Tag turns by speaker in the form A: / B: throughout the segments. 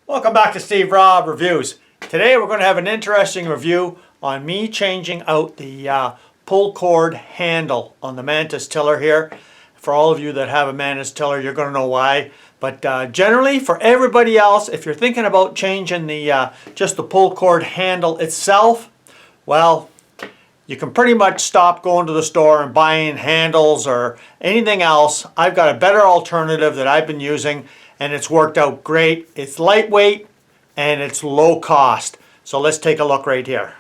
A: Welcome back to Steve Robb Reviews. Today we're going to have an interesting review on me changing out the pull cord handle on the Mantis tiller here. For all of you that have a Mantis tiller, you're going to know why. But generally, for everybody else, if you're thinking about changing the just the pull cord handle itself, well, you can pretty much stop going to the store and buying handles or anything else. I've got a better alternative that I've been using, and it's worked out great. It's lightweight and it's low cost. So let's take a look right here.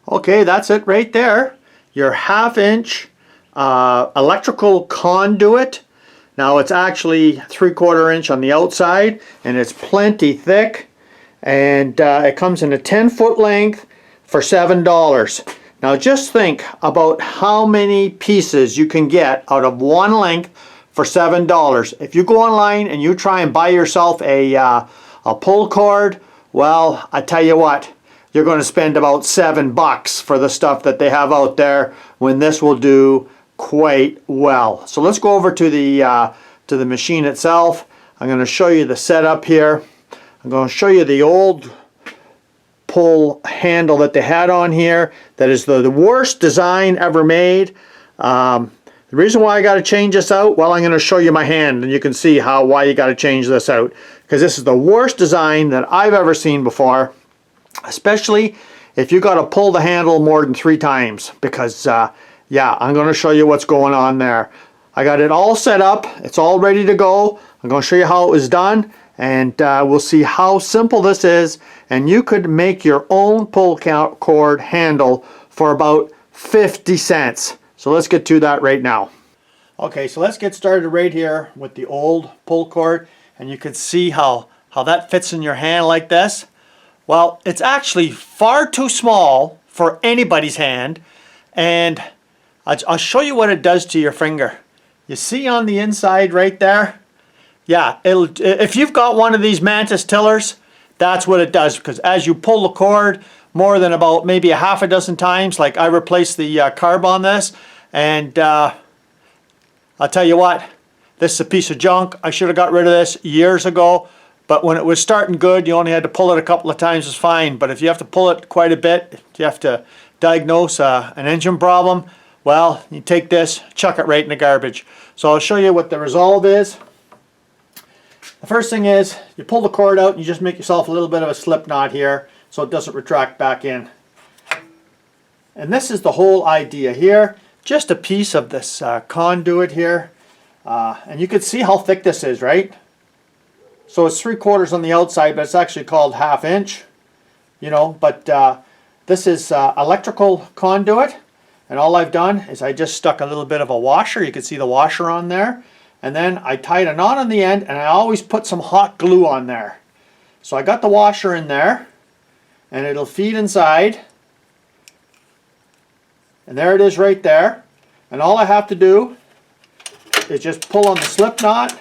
A: Okay, that's it right there. Your 1/2 inch electrical conduit. Now it's actually 3/4 inch on the outside, and it's plenty thick, and it comes in a 10-foot length for $7. Now just think about how many pieces you can get out of one length for $7. If you go online and you try and buy yourself a pull cord, well, I tell you what, you're going to spend about $7 for the stuff that they have out there, when this will do quite well. So let's go over to the machine itself. I'm going to show you the setup here. I'm going to show you the old pull handle that they had on here. That is the worst design ever made. The reason why I got to change this out, well, I'm going to show you my hand and you can see why you got to change this out, because this is the worst design that I've ever seen before, especially if you got to pull the handle more than 3 times, because yeah, I'm going to show you what's going on there. I got it all set up, it's all ready to go. I'm going to show you how it was done, and we'll see how simple this is, and you could make your own pull cord handle for about 50 cents. So let's get to that right now. Okay, so let's get started right here with the old pull cord, and you can see how that fits in your hand like this. Well, it's actually far too small for anybody's hand, and I'll show you what it does to your finger. You see on the inside right there? Yeah, if you've got one of these Mantis tillers, that's what it does, because as you pull the cord more than about maybe 1/2 times, like I replaced the carb on this, and I'll tell you what, this is a piece of junk. I should have got rid of this years ago, but when it was starting good, you only had to pull it a couple of times, it's fine. But if you have to pull it quite a bit, if you have to diagnose an engine problem, well, you take this, chuck it right in the garbage. So I'll show you what the resolve is. The first thing is, you pull the cord out and you just make yourself a little bit of a slip knot here so it doesn't retract back in. And this is the whole idea here. Just a piece of this conduit here. And you can see how thick this is, right? So it's 3/4 on the outside, but it's actually called 1/2 inch. You know, but this is electrical conduit. And all I've done is I just stuck a little bit of a washer. You can see the washer on there. And then I tied a knot on the end, and I always put some hot glue on there. So I got the washer in there, and it'll feed inside. And there it is right there. And all I have to do is just pull on the slip knot,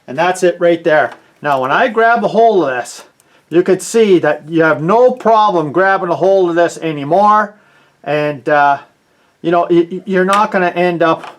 A: and that's it right there. Now when I grab a hold of this, you could see that you have no problem grabbing a hold of this anymore. And you know, you're not going to end up,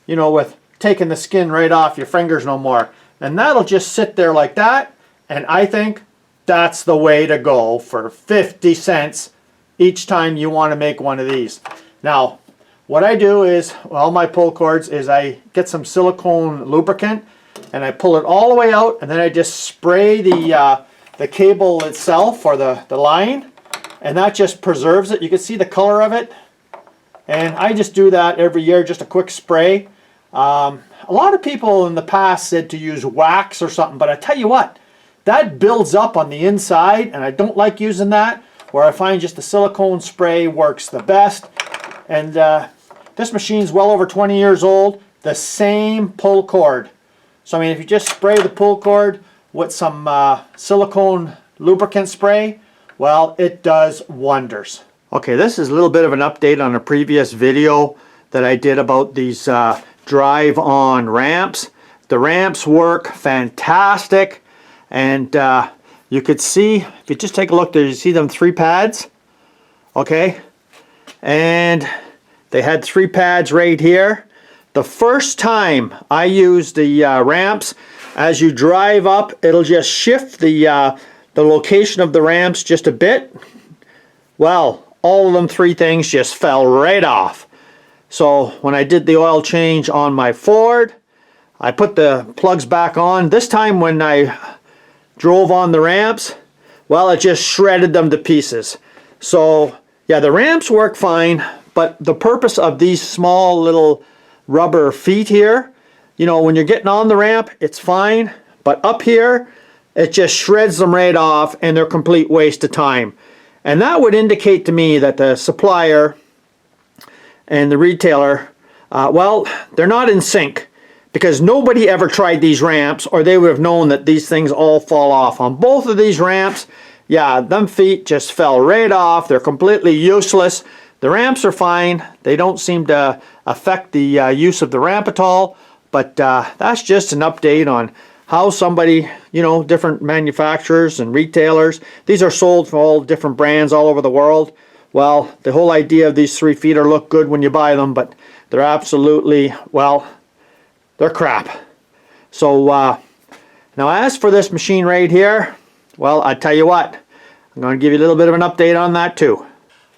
A: you know, with taking the skin right off your fingers no more. And that'll just sit there like that, and I think that's the way to go for 50 cents each time you want to make one of these. Now what I do is, all my pull cords, is I get some silicone lubricant and I pull it all the way out, and then I just spray the cable itself, or the line, and that just preserves it. You can see the color of it, and I just do that every year, just a quick spray. A lot of people in the past said to use wax or something, but I tell you what, that builds up on the inside, and I don't like using that. Where I find just the silicone spray works the best. And this machine's well over 20 years old, the same pull cord. So I mean, if you just spray the pull cord with some silicone lubricant spray, well, it does wonders. Okay, this is a little bit of an update on a previous video that I did about these drive-on ramps. The ramps work fantastic, and you could see, if you just take a look there, you see them 3 pads, okay? And they had 3 pads right here. The first time I used the ramps, as you drive up, it'll just shift the the location of the ramps just a bit, well, all of them three things just fell right off. So when I did the oil change on my Ford, I put the plugs back on. This time when I drove on the ramps, well, it just shredded them to pieces. So yeah, the ramps work fine, but the purpose of these small little rubber feet here, you know, when you're getting on the ramp, it's fine, but up here, it just shreds them right off and they're a complete waste of time. And that would indicate to me that the supplier and the retailer, well, they're not in sync, because nobody ever tried these ramps, or they would have known that these things all fall off. On both of these ramps, yeah, them feet just fell right off. They're completely useless. The ramps are fine. They don't seem to affect the use of the ramp at all, but that's just an update on how somebody, you know, different manufacturers and retailers, these are sold from all different brands all over the world. Well, the whole idea of these 3 feet are look good when you buy them, but they're absolutely, well, they're crap. So now as for this machine right here, well, I tell you what, I'm going to give you a little bit of an update on that too.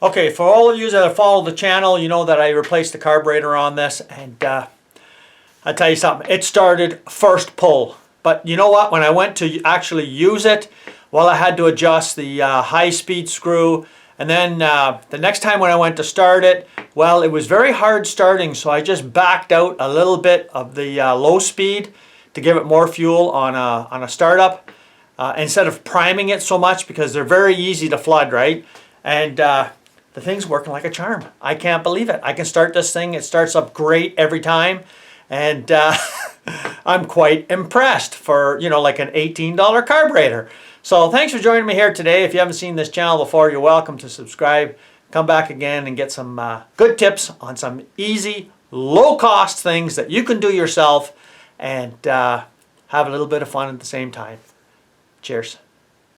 A: Okay, for all of you that have followed the channel, you know that I replaced the carburetor on this, and I'll tell you something, it started first pull. But you know what, when I went to actually use it, well, I had to adjust the high-speed screw. And then the next time when I went to start it, well, it was very hard starting, so I just backed out a little bit of the low speed to give it more fuel on a startup instead of priming it so much, because they're very easy to flood, right? And the thing's working like a charm. I can't believe it. I can start this thing. It starts up great every time. And I'm quite impressed for, you know, like an $18 carburetor. So thanks for joining me here today. If you haven't seen this channel before, you're welcome to subscribe. Come back again and get some good tips on some easy, low-cost things that you can do yourself and have a little bit of fun at the same time. Cheers.